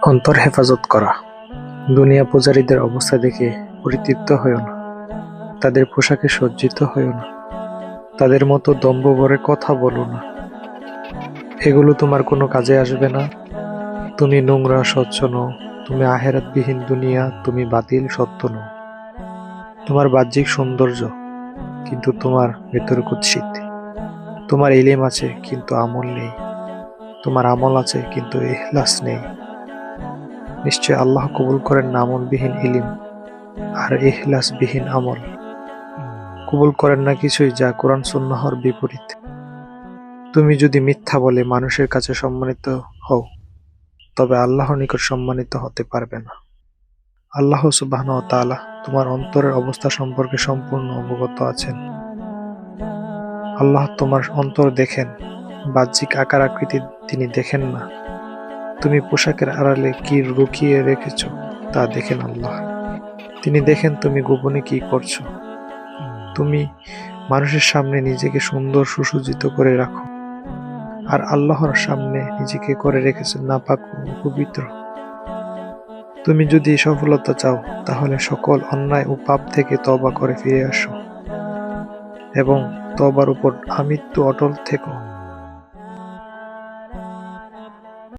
অন্তর হেফাজত করা। দুনিয়া পূজারীদের অবস্থা দেখে পরিতৃপ্ত হইও না, তাদের পোশাকে সজ্জিত হইও না, তাদের মতো দম্ভ ভরে কথা বলো না। এগুলো তোমার কোনো কাজে আসবে না। তুমি নোংরা স্বচ্ছ নও, তুমি আহেরাতবিহীন দুনিয়া, তুমি বাতিল সত্য নও। তোমার বাহ্যিক সৌন্দর্য, কিন্তু তোমার ভেতরে কুৎসিত। তোমার ইলম আছে কিন্তু আমল নেই, তোমার আমল আছে কিন্তু ইখলাস নেই। নিশ্চয় আল্লাহ কবুল করেন না আমলবিহীন ইলম আর ইখলাসবিহীন আমল। কবুল করেন না কিছুই যা কোরআন সুন্নাহর বিপরীত। তুমি যদি মিথ্যা বলে মানুষের কাছে সম্মানিত হও, তবে আল্লাহর নিকট সম্মানিত হতে পারবে না। আল্লাহ সুবহানাহু ওয়া তাআলা তোমার অন্তরের অবস্থা সম্পর্কে সম্পূর্ণ অবগত আছেন। আল্লাহ তোমার অন্তর দেখেন, বাহ্যিক আকার আকৃতি তিনি দেখেন না। তুমি পোশাকের আড়ালে কি লুকিয়ে রেখেছ তা দেখেন আল্লাহ। তিনি দেখেন তুমি গোপনে কি করছো। তুমি মানুষের সামনে নিজেকে সুন্দর সুসজ্জিত করে রাখো, আর আল্লাহর সামনে নিজেকে করে রেখেছেন নাপাক ও পবিত্র। তুমি যদি সফলতা চাও, তাহলে সকল অন্যায় ও পাপ থেকে তওবা করে ফিরে আসো এবং তওবার উপর আমৃত্যু অটল থেকো।